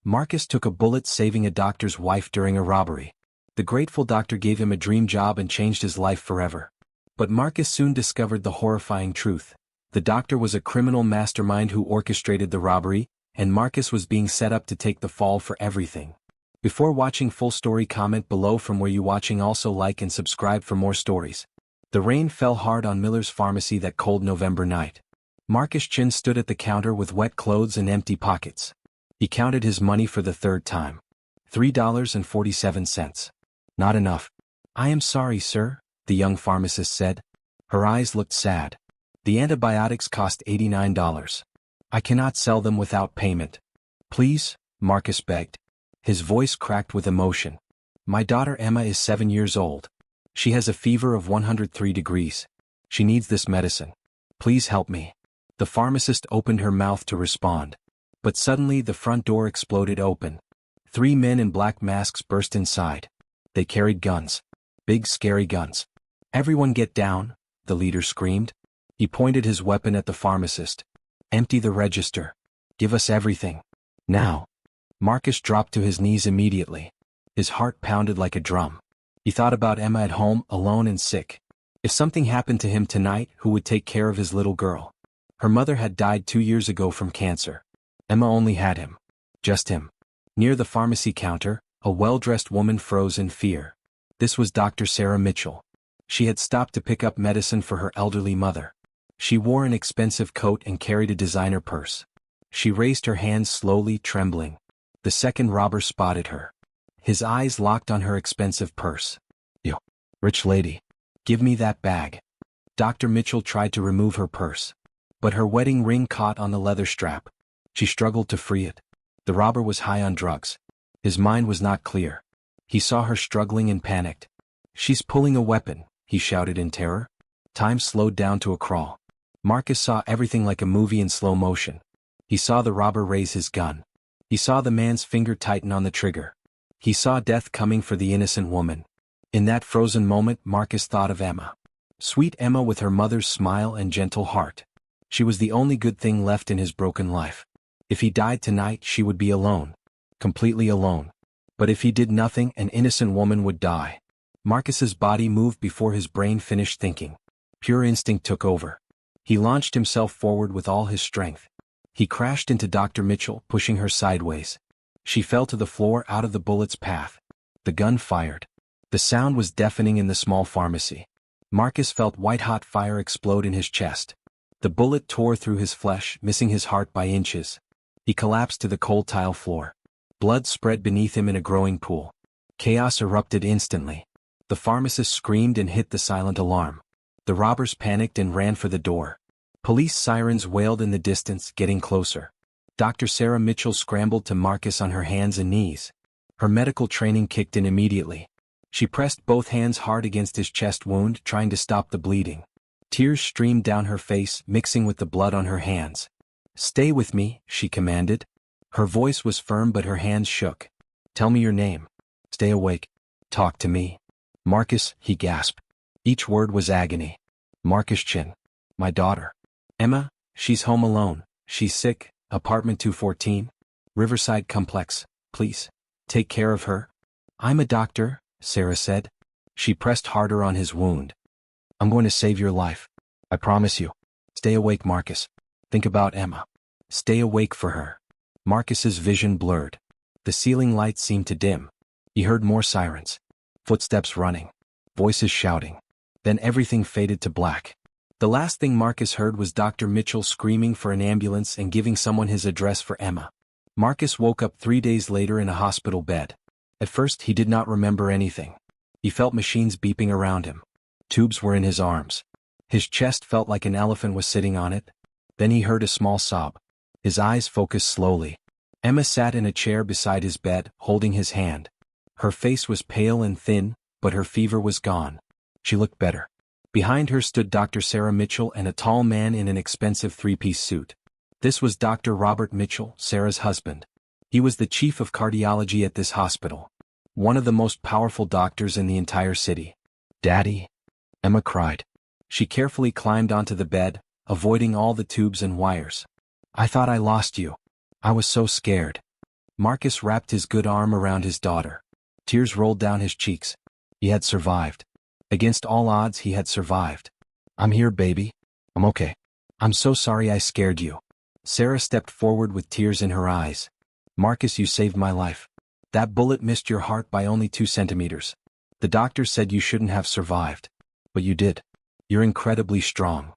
Marcus took a bullet saving a doctor's wife during a robbery. The grateful doctor gave him a dream job and changed his life forever. But Marcus soon discovered the horrifying truth. The doctor was a criminal mastermind who orchestrated the robbery, and Marcus was being set up to take the fall for everything. Before watching full story, comment below from where you watching. Also like and subscribe for more stories. The rain fell hard on Miller's pharmacy that cold November night. Marcus Chin stood at the counter with wet clothes and empty pockets. He counted his money for the third time. $3.47. Not enough. I am sorry, sir, the young pharmacist said. Her eyes looked sad. The antibiotics cost $89. I cannot sell them without payment. Please, Marcus begged. His voice cracked with emotion. My daughter Emma is 7 years old. She has a fever of 103 degrees. She needs this medicine. Please help me. The pharmacist opened her mouth to respond. But suddenly the front door exploded open. 3 men in black masks burst inside. They carried guns. Big scary guns. Everyone get down, the leader screamed. He pointed his weapon at the pharmacist. Empty the register. Give us everything. Now. Marcus dropped to his knees immediately. His heart pounded like a drum. He thought about Emma at home, alone and sick. If something happened to him tonight, who would take care of his little girl? Her mother had died 2 years ago from cancer. Emma only had him. Just him. Near the pharmacy counter, a well-dressed woman froze in fear. This was Dr. Sarah Mitchell. She had stopped to pick up medicine for her elderly mother. She wore an expensive coat and carried a designer purse. She raised her hands slowly, trembling. The second robber spotted her. His eyes locked on her expensive purse. You, rich lady, give me that bag. Dr. Mitchell tried to remove her purse. But her wedding ring caught on the leather strap. She struggled to free it. The robber was high on drugs. His mind was not clear. He saw her struggling and panicked. She's pulling a weapon, he shouted in terror. Time slowed down to a crawl. Marcus saw everything like a movie in slow motion. He saw the robber raise his gun. He saw the man's finger tighten on the trigger. He saw death coming for the innocent woman. In that frozen moment, Marcus thought of Emma. Sweet Emma with her mother's smile and gentle heart. She was the only good thing left in his broken life. If he died tonight, she would be alone. Completely alone. But if he did nothing, an innocent woman would die. Marcus's body moved before his brain finished thinking. Pure instinct took over. He launched himself forward with all his strength. He crashed into Dr. Mitchell, pushing her sideways. She fell to the floor out of the bullet's path. The gun fired. The sound was deafening in the small pharmacy. Marcus felt white-hot fire explode in his chest. The bullet tore through his flesh, missing his heart by inches. He collapsed to the cold tile floor. Blood spread beneath him in a growing pool. Chaos erupted instantly. The pharmacist screamed and hit the silent alarm. The robbers panicked and ran for the door. Police sirens wailed in the distance, getting closer. Dr. Sarah Mitchell scrambled to Marcus on her hands and knees. Her medical training kicked in immediately. She pressed both hands hard against his chest wound, trying to stop the bleeding. Tears streamed down her face, mixing with the blood on her hands. Stay with me, she commanded. Her voice was firm but her hands shook. Tell me your name. Stay awake. Talk to me. Marcus, he gasped. Each word was agony. Marcus Chin. My daughter. Emma, she's home alone. She's sick. Apartment 214. Riverside Complex. Please. Take care of her. I'm a doctor, Sarah said. She pressed harder on his wound. I'm going to save your life. I promise you. Stay awake, Marcus. Think about Emma. Stay awake for her. Marcus's vision blurred. The ceiling lights seemed to dim. He heard more sirens. Footsteps running. Voices shouting. Then everything faded to black. The last thing Marcus heard was Dr. Mitchell screaming for an ambulance and giving someone his address for Emma. Marcus woke up 3 days later in a hospital bed. At first he did not remember anything. He felt machines beeping around him. Tubes were in his arms. His chest felt like an elephant was sitting on it. Then he heard a small sob. His eyes focused slowly. Emma sat in a chair beside his bed, holding his hand. Her face was pale and thin, but her fever was gone. She looked better. Behind her stood Dr. Sarah Mitchell and a tall man in an expensive three-piece suit. This was Dr. Robert Mitchell, Sarah's husband. He was the chief of cardiology at this hospital. One of the most powerful doctors in the entire city. Daddy? Emma cried. She carefully climbed onto the bed, avoiding all the tubes and wires. I thought I lost you. I was so scared. Marcus wrapped his good arm around his daughter. Tears rolled down his cheeks. He had survived. Against all odds, he had survived. I'm here, baby. I'm okay. I'm so sorry I scared you. Sarah stepped forward with tears in her eyes. Marcus, you saved my life. That bullet missed your heart by only 2 centimeters. The doctor said you shouldn't have survived. But you did. You're incredibly strong.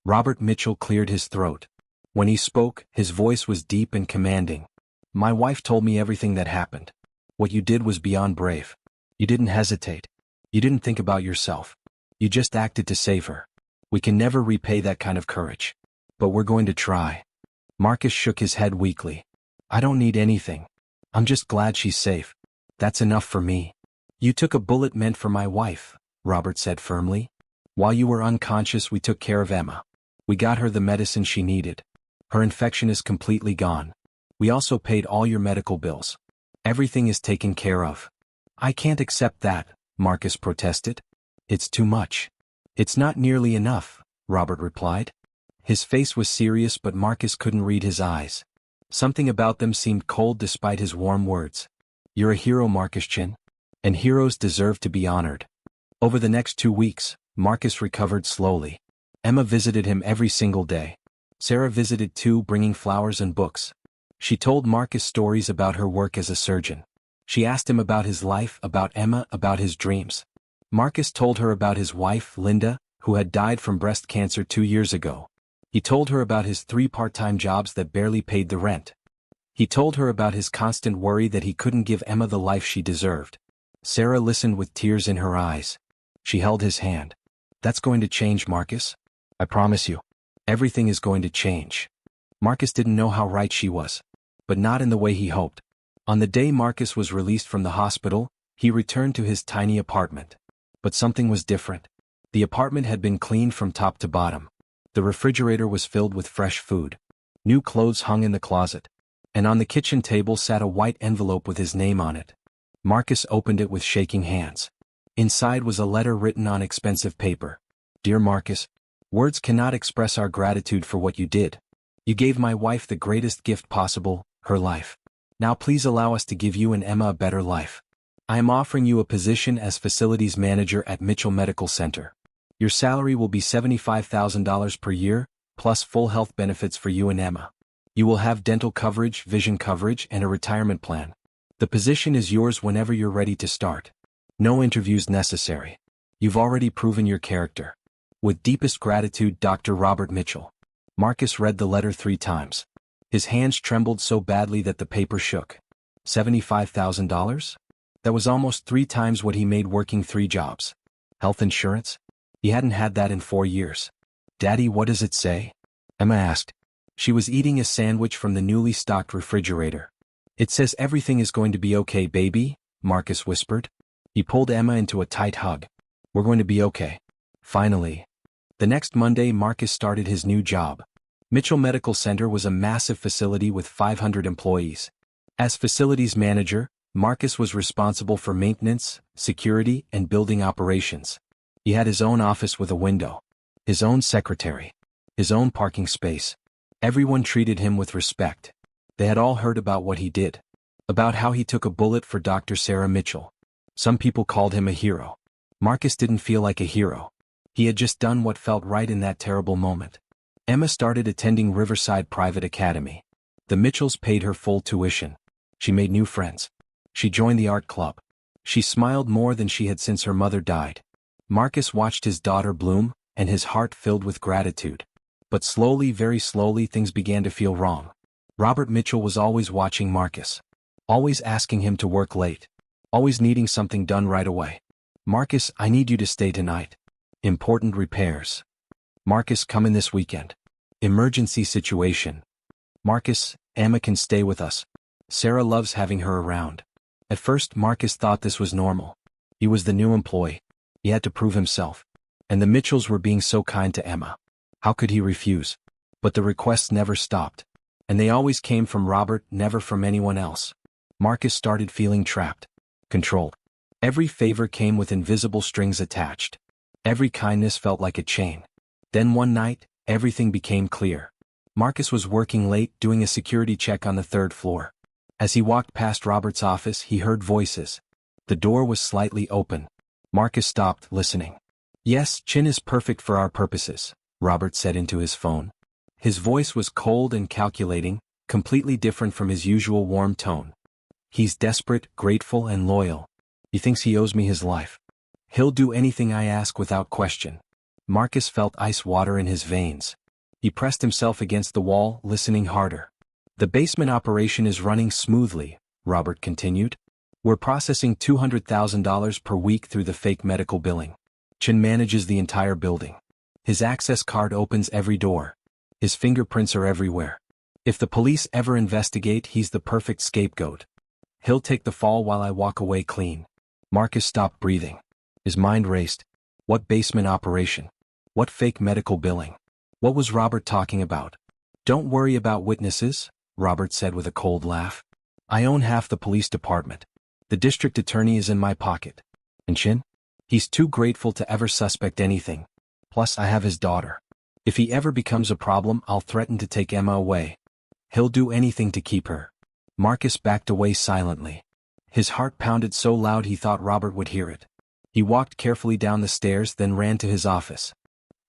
Robert Mitchell cleared his throat. When he spoke, his voice was deep and commanding. My wife told me everything that happened. What you did was beyond brave. You didn't hesitate. You didn't think about yourself. You just acted to save her. We can never repay that kind of courage. But we're going to try. Marcus shook his head weakly. I don't need anything. I'm just glad she's safe. That's enough for me. You took a bullet meant for my wife, Robert said firmly. While you were unconscious, we took care of Emma. We got her the medicine she needed. Her infection is completely gone. We also paid all your medical bills. Everything is taken care of. I can't accept that, Marcus protested. It's too much. It's not nearly enough, Robert replied. His face was serious, but Marcus couldn't read his eyes. Something about them seemed cold despite his warm words. You're a hero, Marcus Chin. And heroes deserve to be honored. Over the next 2 weeks, Marcus recovered slowly. Emma visited him every single day. Sarah visited too, bringing flowers and books. She told Marcus stories about her work as a surgeon. She asked him about his life, about Emma, about his dreams. Marcus told her about his wife, Linda, who had died from breast cancer 2 years ago. He told her about his 3 part-time jobs that barely paid the rent. He told her about his constant worry that he couldn't give Emma the life she deserved. Sarah listened with tears in her eyes. She held his hand. That's going to change, Marcus. I promise you. Everything is going to change. Marcus didn't know how right she was. But not in the way he hoped. On the day Marcus was released from the hospital, he returned to his tiny apartment. But something was different. The apartment had been cleaned from top to bottom. The refrigerator was filled with fresh food. New clothes hung in the closet. And on the kitchen table sat a white envelope with his name on it. Marcus opened it with shaking hands. Inside was a letter written on expensive paper. Dear Marcus, words cannot express our gratitude for what you did. You gave my wife the greatest gift possible, her life. Now please allow us to give you and Emma a better life. I am offering you a position as facilities manager at Mitchell Medical Center. Your salary will be $75,000 per year, plus full health benefits for you and Emma. You will have dental coverage, vision coverage, and a retirement plan. The position is yours whenever you're ready to start. No interviews necessary. You've already proven your character. With deepest gratitude, Dr. Robert Mitchell. Marcus read the letter 3 times. His hands trembled so badly that the paper shook. $75,000? That was almost 3 times what he made working 3 jobs. Health insurance? He hadn't had that in 4 years. Daddy, what does it say? Emma asked. She was eating a sandwich from the newly stocked refrigerator. It says everything is going to be okay, baby, Marcus whispered. He pulled Emma into a tight hug. We're going to be okay. Finally. The next Monday, Marcus started his new job. Mitchell Medical Center was a massive facility with 500 employees. As facilities manager, Marcus was responsible for maintenance, security, and building operations. He had his own office with a window, his own secretary, his own parking space. Everyone treated him with respect. They had all heard about what he did, about how he took a bullet for Dr. Sarah Mitchell. Some people called him a hero. Marcus didn't feel like a hero. He had just done what felt right in that terrible moment. Emma started attending Riverside Private Academy. The Mitchells paid her full tuition. She made new friends. She joined the art club. She smiled more than she had since her mother died. Marcus watched his daughter bloom, and his heart filled with gratitude. But slowly, very slowly, things began to feel wrong. Robert Mitchell was always watching Marcus. Always asking him to work late. Always needing something done right away. Marcus, I need you to stay tonight. Important repairs. Marcus, come in this weekend. Emergency situation. Marcus, Emma can stay with us. Sarah loves having her around. At first, Marcus thought this was normal. He was the new employee. He had to prove himself. And the Mitchells were being so kind to Emma. How could he refuse? But the requests never stopped. And they always came from Robert, never from anyone else. Marcus started feeling trapped. Controlled. Every favor came with invisible strings attached. Every kindness felt like a chain. Then one night, everything became clear. Marcus was working late, doing a security check on the 3rd floor. As he walked past Robert's office, he heard voices. The door was slightly open. Marcus stopped, listening. "Yes, Chin is perfect for our purposes," Robert said into his phone. His voice was cold and calculating, completely different from his usual warm tone. "He's desperate, grateful, and loyal. He thinks he owes me his life. He'll do anything I ask without question." Marcus felt ice water in his veins. He pressed himself against the wall, listening harder. "The basement operation is running smoothly," Robert continued. "We're processing $200,000 per week through the fake medical billing. Chin manages the entire building. His access card opens every door. His fingerprints are everywhere. If the police ever investigate, he's the perfect scapegoat. He'll take the fall while I walk away clean." Marcus stopped breathing. His mind raced. What basement operation? What fake medical billing? What was Robert talking about? "Don't worry about witnesses," Robert said with a cold laugh. "I own half the police department. The district attorney is in my pocket. And Chin? He's too grateful to ever suspect anything. Plus, I have his daughter. If he ever becomes a problem, I'll threaten to take Emma away. He'll do anything to keep her." Marcus backed away silently. His heart pounded so loud he thought Robert would hear it. He walked carefully down the stairs, then ran to his office.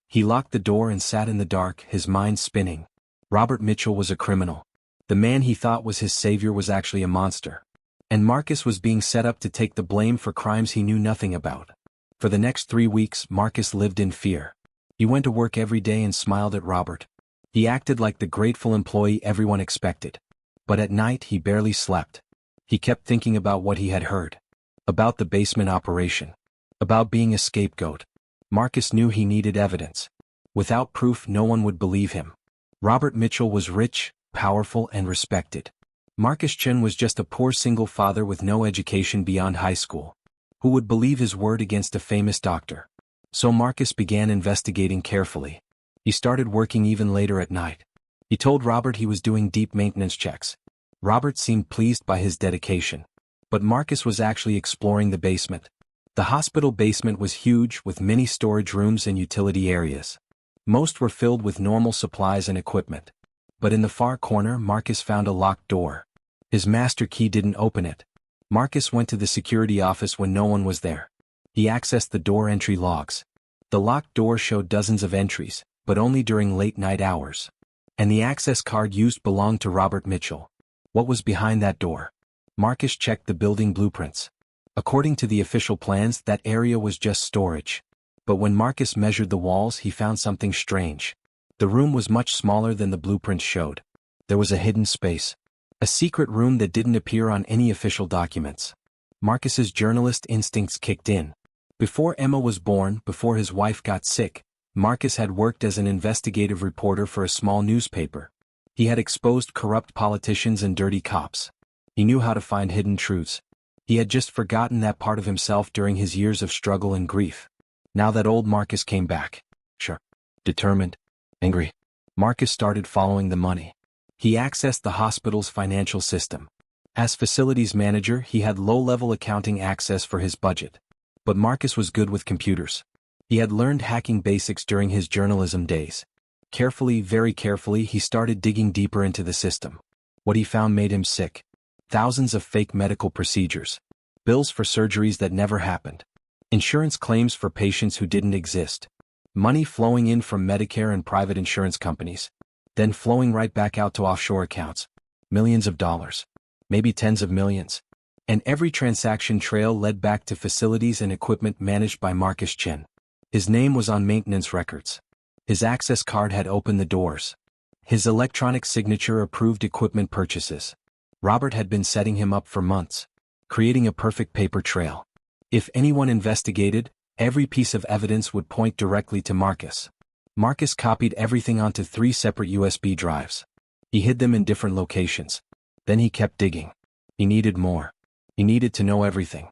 He locked the door and sat in the dark, his mind spinning. Robert Mitchell was a criminal. The man he thought was his savior was actually a monster. And Marcus was being set up to take the blame for crimes he knew nothing about. For the next 3 weeks, Marcus lived in fear. He went to work every day and smiled at Robert. He acted like the grateful employee everyone expected. But at night he barely slept. He kept thinking about what he had heard. About the basement operation. About being a scapegoat. Marcus knew he needed evidence. Without proof, no one would believe him. Robert Mitchell was rich, powerful, and respected. Marcus Chin was just a poor single father with no education beyond high school. Who would believe his word against a famous doctor? So Marcus began investigating carefully. He started working even later at night. He told Robert he was doing deep maintenance checks. Robert seemed pleased by his dedication. But Marcus was actually exploring the basement. The hospital basement was huge, with many storage rooms and utility areas. Most were filled with normal supplies and equipment. But in the far corner, Marcus found a locked door. His master key didn't open it. Marcus went to the security office when no one was there. He accessed the door entry logs. The locked door showed dozens of entries, but only during late-night hours. And the access card used belonged to Robert Mitchell. What was behind that door? Marcus checked the building blueprints. According to the official plans, that area was just storage. But when Marcus measured the walls, he found something strange. The room was much smaller than the blueprints showed. There was a hidden space. A secret room that didn't appear on any official documents. Marcus's journalist instincts kicked in. Before Emma was born, before his wife got sick, Marcus had worked as an investigative reporter for a small newspaper. He had exposed corrupt politicians and dirty cops. He knew how to find hidden truths. He had just forgotten that part of himself during his years of struggle and grief. Now that old Marcus came back. Sure. Determined. Angry. Marcus started following the money. He accessed the hospital's financial system. As facilities manager, he had low-level accounting access for his budget. But Marcus was good with computers. He had learned hacking basics during his journalism days. Carefully, very carefully, he started digging deeper into the system. What he found made him sick. Thousands of fake medical procedures. Bills for surgeries that never happened. Insurance claims for patients who didn't exist. Money flowing in from Medicare and private insurance companies. Then flowing right back out to offshore accounts. Millions of dollars. Maybe tens of millions. And every transaction trail led back to facilities and equipment managed by Marcus Chin. His name was on maintenance records. His access card had opened the doors. His electronic signature approved equipment purchases. Robert had been setting him up for months, creating a perfect paper trail. If anyone investigated, every piece of evidence would point directly to Marcus. Marcus copied everything onto 3 separate USB drives. He hid them in different locations. Then he kept digging. He needed more. He needed to know everything.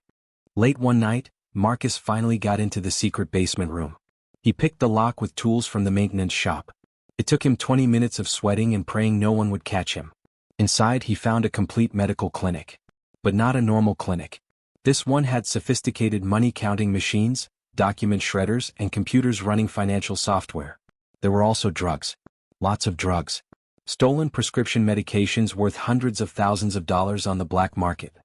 Late one night, Marcus finally got into the secret basement room. He picked the lock with tools from the maintenance shop. It took him 20 minutes of sweating and praying no one would catch him. Inside, he found a complete medical clinic. But not a normal clinic. This one had sophisticated money-counting machines, document shredders, and computers running financial software. There were also drugs. Lots of drugs. Stolen prescription medications worth hundreds of thousands of dollars on the black market.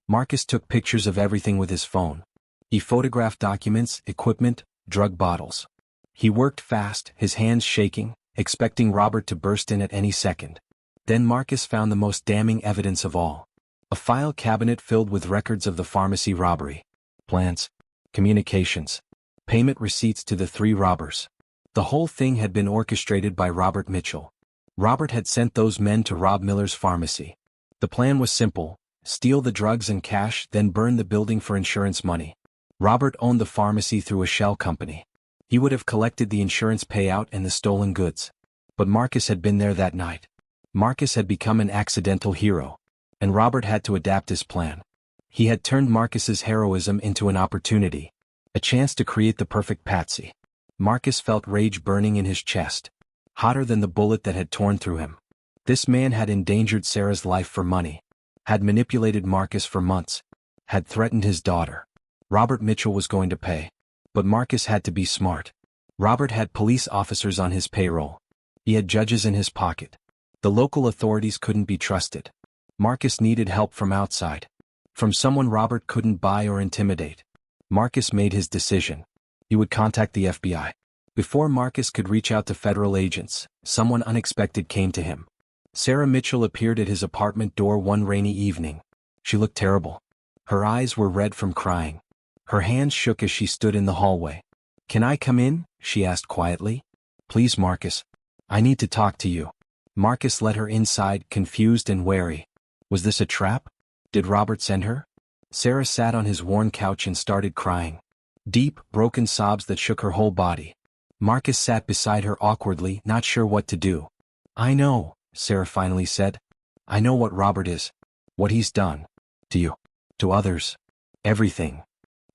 Marcus took pictures of everything with his phone. He photographed documents, equipment, drug bottles. He worked fast, his hands shaking, expecting Robert to burst in at any second. Then Marcus found the most damning evidence of all. A file cabinet filled with records of the pharmacy robbery. Plans, communications, payment receipts to the 3 robbers. The whole thing had been orchestrated by Robert Mitchell. Robert had sent those men to rob Miller's pharmacy. The plan was simple: steal the drugs and cash, then burn the building for insurance money. Robert owned the pharmacy through a shell company. He would have collected the insurance payout and the stolen goods. But Marcus had been there that night. Marcus had become an accidental hero. And Robert had to adapt his plan. He had turned Marcus's heroism into an opportunity. A chance to create the perfect patsy. Marcus felt rage burning in his chest. Hotter than the bullet that had torn through him. This man had endangered Sarah's life for money. Had manipulated Marcus for months. Had threatened his daughter. Robert Mitchell was going to pay. But Marcus had to be smart. Robert had police officers on his payroll. He had judges in his pocket. The local authorities couldn't be trusted. Marcus needed help from outside. From someone Robert couldn't buy or intimidate. Marcus made his decision. He would contact the FBI. Before Marcus could reach out to federal agents, someone unexpected came to him. Sarah Mitchell appeared at his apartment door one rainy evening. She looked terrible. Her eyes were red from crying. Her hands shook as she stood in the hallway. "Can I come in?" she asked quietly. "Please, Marcus. I need to talk to you." Marcus led her inside, confused and wary. Was this a trap? Did Robert send her? Sarah sat on his worn couch and started crying. Deep, broken sobs that shook her whole body. Marcus sat beside her awkwardly, not sure what to do. "I know," Sarah finally said. "I know what Robert is. What he's done. To you. To others. Everything."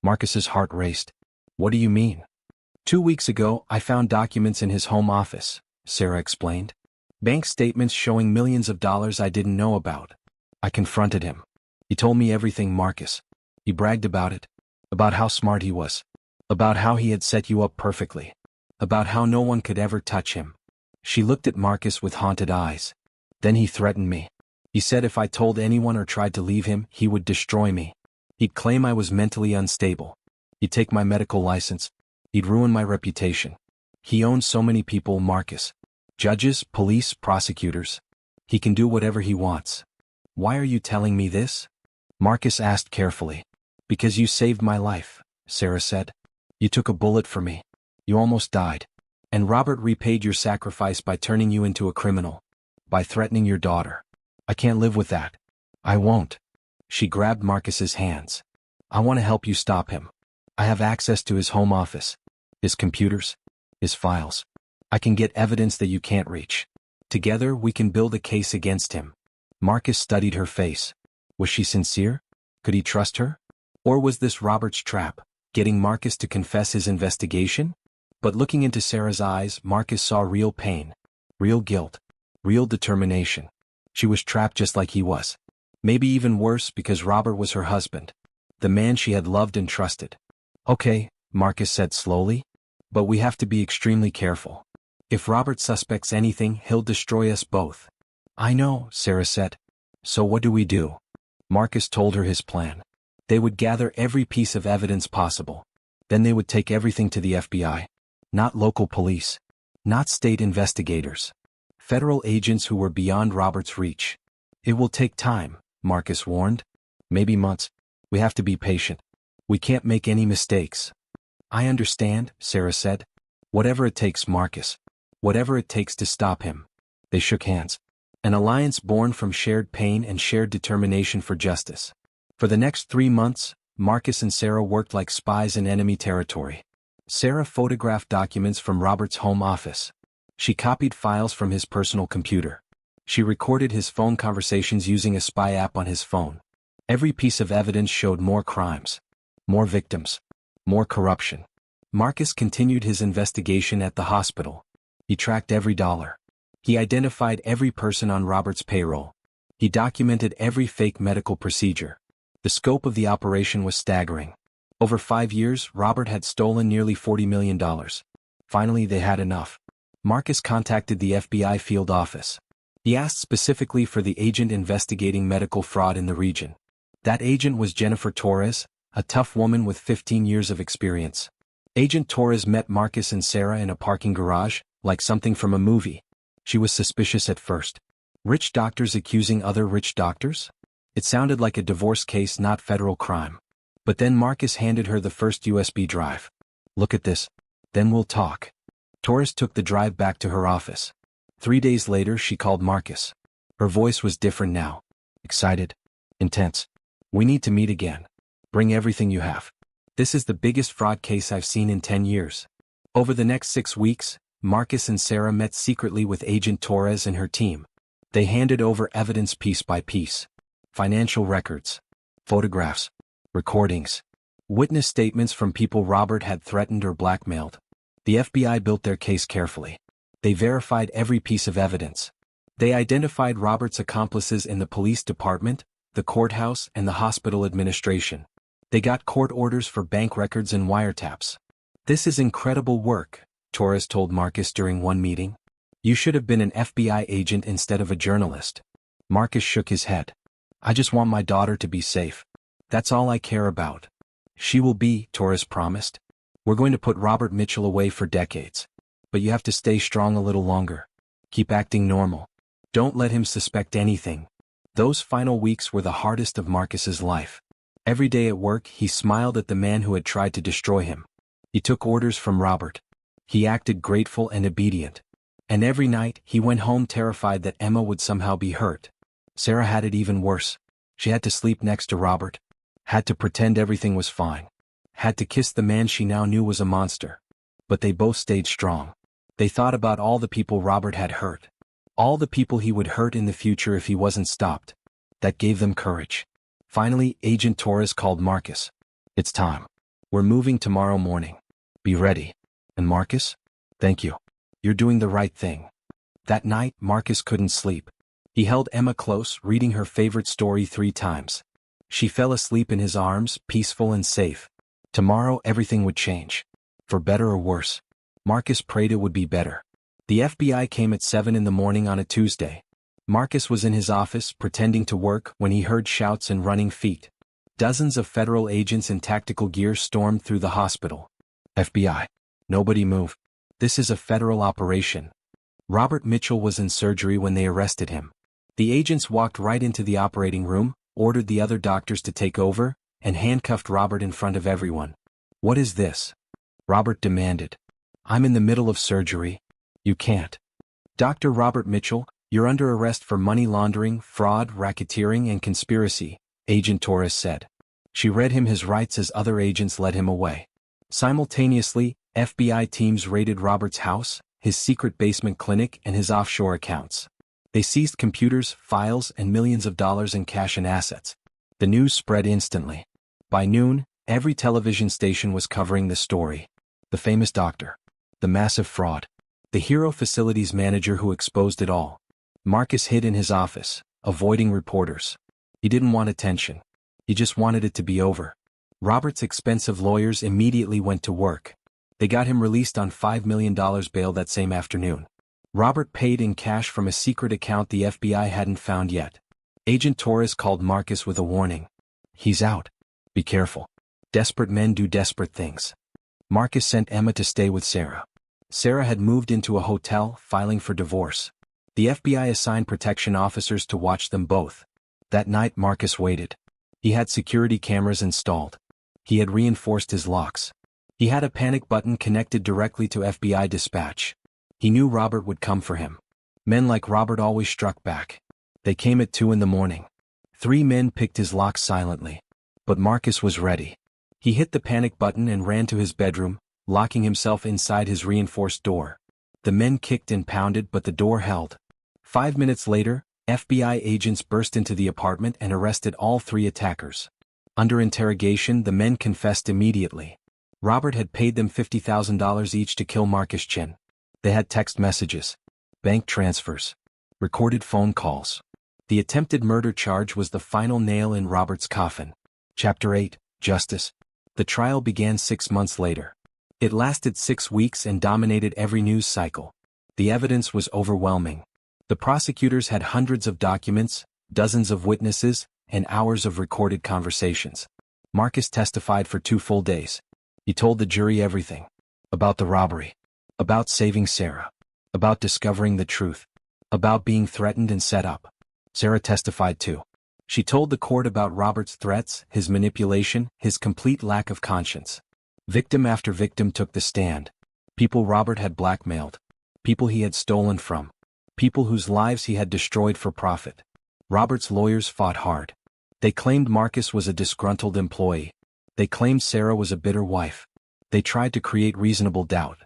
Marcus's heart raced. "What do you mean?" 2 weeks ago, I found documents in his home office," Sarah explained. "Bank statements showing millions of dollars I didn't know about. I confronted him. He told me everything, Marcus. He bragged about it. About how smart he was. About how he had set you up perfectly. About how no one could ever touch him." She looked at Marcus with haunted eyes. "Then he threatened me. He said if I told anyone or tried to leave him, he would destroy me. He'd claim I was mentally unstable. He'd take my medical license. He'd ruin my reputation. He owns so many people, Marcus. Judges, police, prosecutors. He can do whatever he wants." "Why are you telling me this?" Marcus asked carefully. "Because you saved my life," Sarah said. "You took a bullet for me. You almost died. And Robert repaid your sacrifice by turning you into a criminal. By threatening your daughter. I can't live with that. I won't." She grabbed Marcus's hands. "I want to help you stop him. I have access to his home office. His computers. His files. I can get evidence that you can't reach. Together we can build a case against him." Marcus studied her face. Was she sincere? Could he trust her? Or was this Robert's trap, getting Marcus to confess his investigation? But looking into Sarah's eyes, Marcus saw real pain, real guilt, real determination. She was trapped just like he was. Maybe even worse because Robert was her husband, the man she had loved and trusted. "Okay," Marcus said slowly. "But we have to be extremely careful. If Robert suspects anything, he'll destroy us both." "I know," Sarah said. "So what do we do?" Marcus told her his plan. They would gather every piece of evidence possible. Then they would take everything to the FBI. Not local police. Not state investigators. Federal agents who were beyond Robert's reach. "It will take time," Marcus warned. "Maybe months. We have to be patient. We can't make any mistakes." "I understand," Sarah said. "Whatever it takes, Marcus. Whatever it takes to stop him." They shook hands. An alliance born from shared pain and shared determination for justice. For the next 3 months, Marcus and Sarah worked like spies in enemy territory. Sarah photographed documents from Robert's home office. She copied files from his personal computer. She recorded his phone conversations using a spy app on his phone. Every piece of evidence showed more crimes. More victims. More corruption. Marcus continued his investigation at the hospital. He tracked every dollar. He identified every person on Robert's payroll. He documented every fake medical procedure. The scope of the operation was staggering. Over 5 years, Robert had stolen nearly $40 million. Finally, they had enough. Marcus contacted the FBI field office. He asked specifically for the agent investigating medical fraud in the region. That agent was Jennifer Torres, a tough woman with 15 years of experience. Agent Torres met Marcus and Sarah in a parking garage, like something from a movie. She was suspicious at first. Rich doctors accusing other rich doctors? It sounded like a divorce case, not federal crime. But then Marcus handed her the first USB drive. "Look at this. Then we'll talk." Torres took the drive back to her office. 3 days later she called Marcus. Her voice was different now. Excited. Intense. "We need to meet again. Bring everything you have. This is the biggest fraud case I've seen in 10 years. Over the next 6 weeks, Marcus and Sarah met secretly with Agent Torres and her team. They handed over evidence piece by piece. Financial records. Photographs. Recordings. Witness statements from people Robert had threatened or blackmailed. The FBI built their case carefully. They verified every piece of evidence. They identified Robert's accomplices in the police department, the courthouse, and the hospital administration. They got court orders for bank records and wiretaps. "This is incredible work," Torres told Marcus during one meeting. "You should have been an FBI agent instead of a journalist." Marcus shook his head. "I just want my daughter to be safe. That's all I care about." "She will be," Torres promised. "We're going to put Robert Mitchell away for decades. But you have to stay strong a little longer. Keep acting normal. Don't let him suspect anything." Those final weeks were the hardest of Marcus's life. Every day at work he smiled at the man who had tried to destroy him. He took orders from Robert. He acted grateful and obedient. And every night he went home terrified that Emma would somehow be hurt. Sarah had it even worse. She had to sleep next to Robert. Had to pretend everything was fine. Had to kiss the man she now knew was a monster. But they both stayed strong. They thought about all the people Robert had hurt. All the people he would hurt in the future if he wasn't stopped. That gave them courage. Finally, Agent Torres called Marcus. "It's time. We're moving tomorrow morning. Be ready." "And Marcus? Thank you. You're doing the right thing." That night, Marcus couldn't sleep. He held Emma close, reading her favorite story 3 times. She fell asleep in his arms, peaceful and safe. Tomorrow everything would change. For better or worse. Marcus prayed it would be better. The FBI came at 7 in the morning on a Tuesday. Marcus was in his office, pretending to work, when he heard shouts and running feet. Dozens of federal agents in tactical gear stormed through the hospital. "FBI. Nobody move. This is a federal operation." Robert Mitchell was in surgery when they arrested him. The agents walked right into the operating room, ordered the other doctors to take over, and handcuffed Robert in front of everyone. "What is this?" Robert demanded. "I'm in the middle of surgery. You can't." "Dr. Robert Mitchell, you're under arrest for money laundering, fraud, racketeering, and conspiracy," Agent Torres said. She read him his rights as other agents led him away. Simultaneously, FBI teams raided Robert's house, his secret basement clinic, and his offshore accounts. They seized computers, files, and millions of dollars in cash and assets. The news spread instantly. By noon, every television station was covering the story. The famous doctor. The massive fraud. The hero facilities manager who exposed it all. Marcus hid in his office, avoiding reporters. He didn't want attention. He just wanted it to be over. Robert's expensive lawyers immediately went to work. They got him released on $5 million bail that same afternoon. Robert paid in cash from a secret account the FBI hadn't found yet. Agent Torres called Marcus with a warning. "He's out. Be careful. Desperate men do desperate things." Marcus sent Emma to stay with Sarah. Sarah had moved into a hotel, filing for divorce. The FBI assigned protection officers to watch them both. That night Marcus waited. He had security cameras installed. He had reinforced his locks. He had a panic button connected directly to FBI dispatch. He knew Robert would come for him. Men like Robert always struck back. They came at 2 in the morning. 3 men picked his locks silently. But Marcus was ready. He hit the panic button and ran to his bedroom, locking himself inside his reinforced door. The men kicked and pounded, but the door held. 5 minutes later, FBI agents burst into the apartment and arrested all 3 attackers. Under interrogation, the men confessed immediately. Robert had paid them $50,000 each to kill Marcus Chin. They had text messages, bank transfers, recorded phone calls. The attempted murder charge was the final nail in Robert's coffin. Chapter 8, Justice. The trial began 6 months later. It lasted 6 weeks and dominated every news cycle. The evidence was overwhelming. The prosecutors had hundreds of documents, dozens of witnesses, and hours of recorded conversations. Marcus testified for 2 full days. He told the jury everything. About the robbery. About saving Sarah. About discovering the truth. About being threatened and set up. Sarah testified too. She told the court about Robert's threats, his manipulation, his complete lack of conscience. Victim after victim took the stand. People Robert had blackmailed. People he had stolen from. People whose lives he had destroyed for profit. Robert's lawyers fought hard. They claimed Marcus was a disgruntled employee. They claimed Sarah was a bitter wife. They tried to create reasonable doubt.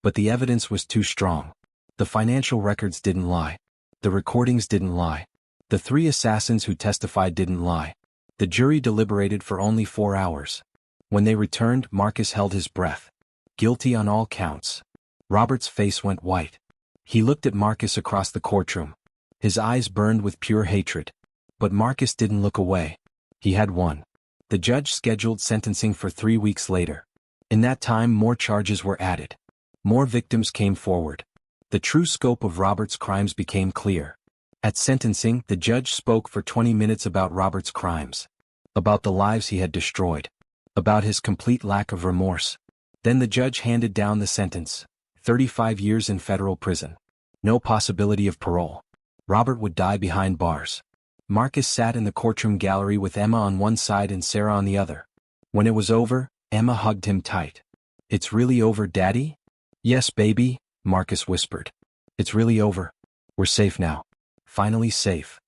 But the evidence was too strong. The financial records didn't lie. The recordings didn't lie. The 3 assassins who testified didn't lie. The jury deliberated for only 4 hours. When they returned, Marcus held his breath. Guilty on all counts. Robert's face went white. He looked at Marcus across the courtroom. His eyes burned with pure hatred. But Marcus didn't look away. He had won. The judge scheduled sentencing for 3 weeks later. In that time, more charges were added. More victims came forward. The true scope of Robert's crimes became clear. At sentencing, the judge spoke for 20 minutes about Robert's crimes. About the lives he had destroyed. About his complete lack of remorse. Then the judge handed down the sentence. 35 years in federal prison. No possibility of parole. Robert would die behind bars. Marcus sat in the courtroom gallery with Emma on one side and Sarah on the other. When it was over, Emma hugged him tight. "It's really over, Daddy?" "Yes, baby," Marcus whispered. "It's really over. We're safe now. Finally safe."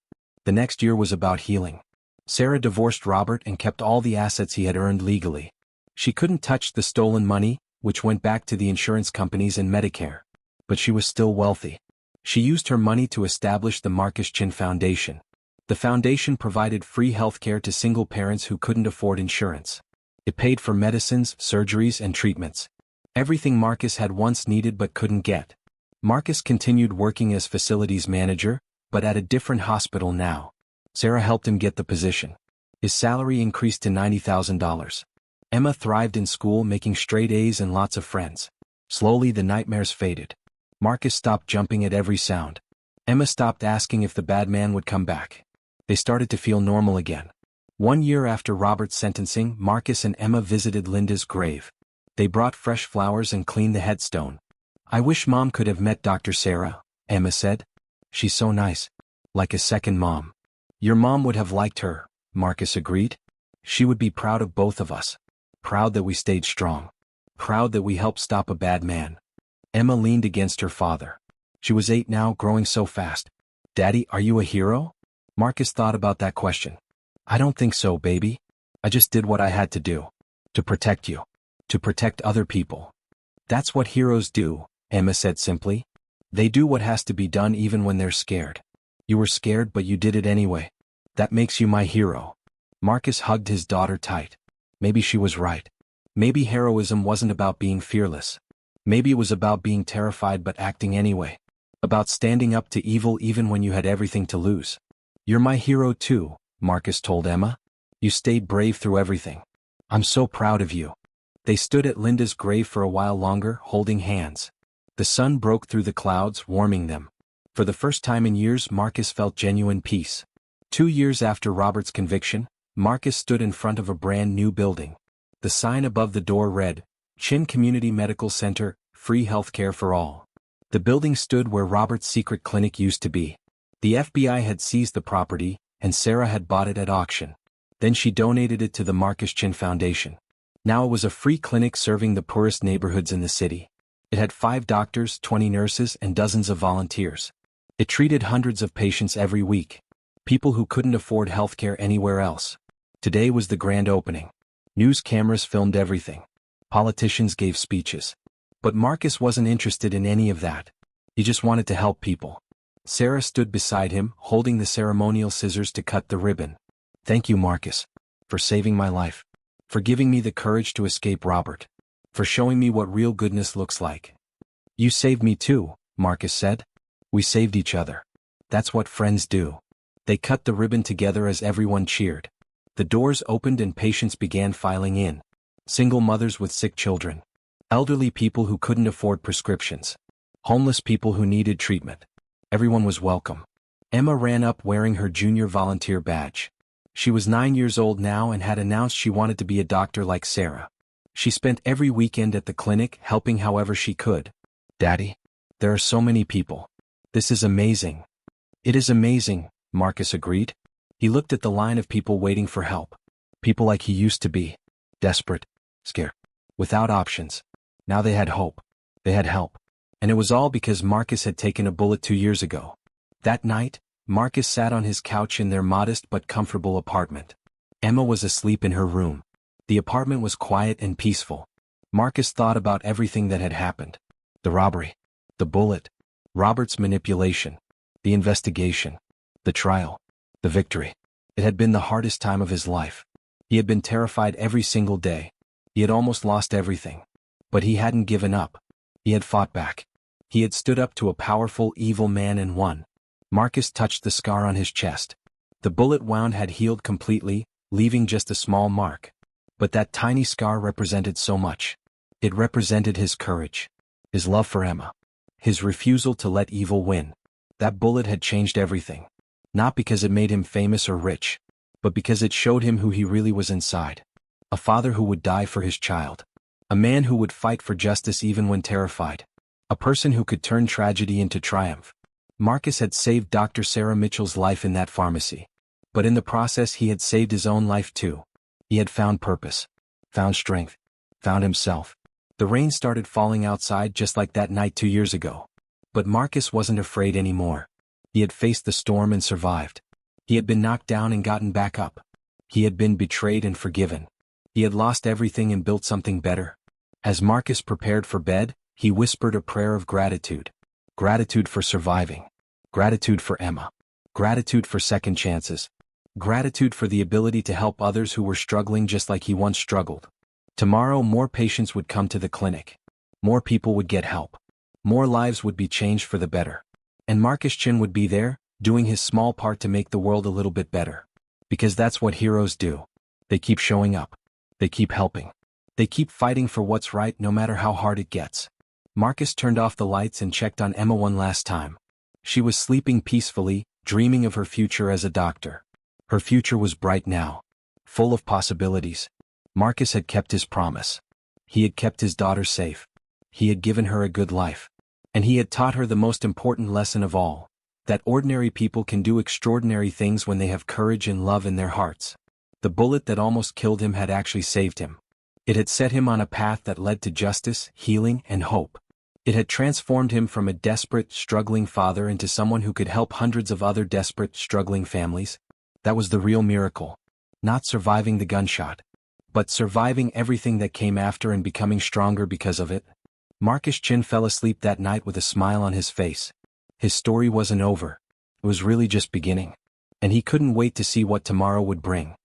The next year was about healing. Sarah divorced Robert and kept all the assets he had earned legally. She couldn't touch the stolen money, which went back to the insurance companies and Medicare. But she was still wealthy. She used her money to establish the Marcus Chin Foundation. The foundation provided free healthcare to single parents who couldn't afford insurance. It paid for medicines, surgeries, and treatments. Everything Marcus had once needed but couldn't get. Marcus continued working as facilities manager, but at a different hospital now. Sarah helped him get the position. His salary increased to $90,000. Emma thrived in school, making straight A's and lots of friends. Slowly the nightmares faded. Marcus stopped jumping at every sound. Emma stopped asking if the bad man would come back. They started to feel normal again. 1 year after Robert's sentencing, Marcus and Emma visited Linda's grave. They brought fresh flowers and cleaned the headstone. "I wish Mom could have met Dr. Sarah," Emma said. "She's so nice. Like a second mom." "Your mom would have liked her," Marcus agreed. "She would be proud of both of us. Proud that we stayed strong. Proud that we helped stop a bad man." Emma leaned against her father. She was 8 now, growing so fast. "Daddy, are you a hero?" Marcus thought about that question. "I don't think so, baby. I just did what I had to do. To protect you. To protect other people." "That's what heroes do," Emma said simply. "They do what has to be done even when they're scared. You were scared, but you did it anyway. That makes you my hero." Marcus hugged his daughter tight. Maybe she was right. Maybe heroism wasn't about being fearless. Maybe it was about being terrified but acting anyway. About standing up to evil even when you had everything to lose. "You're my hero too," Marcus told Emma. "You stayed brave through everything. I'm so proud of you." They stood at Linda's grave for a while longer, holding hands. The sun broke through the clouds, warming them. For the first time in years, Marcus felt genuine peace. 2 years after Robert's conviction, Marcus stood in front of a brand new building. The sign above the door read, "Chin Community Medical Center, free healthcare for all." The building stood where Robert's secret clinic used to be. The FBI had seized the property, and Sarah had bought it at auction. Then she donated it to the Marcus Chin Foundation. Now it was a free clinic serving the poorest neighborhoods in the city. It had 5 doctors, 20 nurses, and dozens of volunteers. It treated hundreds of patients every week. People who couldn't afford healthcare anywhere else. Today was the grand opening. News cameras filmed everything. Politicians gave speeches. But Marcus wasn't interested in any of that. He just wanted to help people. Sarah stood beside him, holding the ceremonial scissors to cut the ribbon. "Thank you, Marcus. For saving my life. For giving me the courage to escape Robert. For showing me what real goodness looks like." "You saved me too," Marcus said. "We saved each other. That's what friends do." They cut the ribbon together as everyone cheered. The doors opened and patients began filing in. Single mothers with sick children. Elderly people who couldn't afford prescriptions. Homeless people who needed treatment. Everyone was welcome. Emma ran up wearing her junior volunteer badge. She was 9 years old now and had announced she wanted to be a doctor like Sarah. She spent every weekend at the clinic helping however she could. "Daddy, there are so many people. This is amazing." "It is amazing," Marcus agreed. He looked at the line of people waiting for help. People like he used to be. Desperate, scared, without options. Now they had hope. They had help. And it was all because Marcus had taken a bullet 2 years ago. That night, Marcus sat on his couch in their modest but comfortable apartment. Emma was asleep in her room. The apartment was quiet and peaceful. Marcus thought about everything that had happened. The robbery. The bullet. Robert's manipulation. The investigation. The trial. The victory. It had been the hardest time of his life. He had been terrified every single day. He had almost lost everything. But he hadn't given up. He had fought back. He had stood up to a powerful, evil man and won. Marcus touched the scar on his chest. The bullet wound had healed completely, leaving just a small mark. But that tiny scar represented so much. It represented his courage. His love for Emma. His refusal to let evil win. That bullet had changed everything. Not because it made him famous or rich, but because it showed him who he really was inside. A father who would die for his child. A man who would fight for justice even when terrified. A person who could turn tragedy into triumph. Marcus had saved Dr. Sarah Mitchell's life in that pharmacy. But in the process he had saved his own life too. He had found purpose. Found strength. Found himself. The rain started falling outside just like that night 2 years ago. But Marcus wasn't afraid anymore. He had faced the storm and survived. He had been knocked down and gotten back up. He had been betrayed and forgiven. He had lost everything and built something better. As Marcus prepared for bed, he whispered a prayer of gratitude. Gratitude for surviving. Gratitude for Emma. Gratitude for second chances. Gratitude for the ability to help others who were struggling just like he once struggled. Tomorrow more patients would come to the clinic. More people would get help. More lives would be changed for the better. And Marcus Chin would be there, doing his small part to make the world a little bit better. Because that's what heroes do. They keep showing up. They keep helping. They keep fighting for what's right no matter how hard it gets. Marcus turned off the lights and checked on Emma one last time. She was sleeping peacefully, dreaming of her future as a doctor. Her future was bright now. Full of possibilities. Marcus had kept his promise. He had kept his daughter safe. He had given her a good life. And he had taught her the most important lesson of all. That ordinary people can do extraordinary things when they have courage and love in their hearts. The bullet that almost killed him had actually saved him. It had set him on a path that led to justice, healing, and hope. It had transformed him from a desperate, struggling father into someone who could help hundreds of other desperate, struggling families. That was the real miracle. Not surviving the gunshot, but surviving everything that came after and becoming stronger because of it. Marcus Chin fell asleep that night with a smile on his face. His story wasn't over. It was really just beginning. And he couldn't wait to see what tomorrow would bring.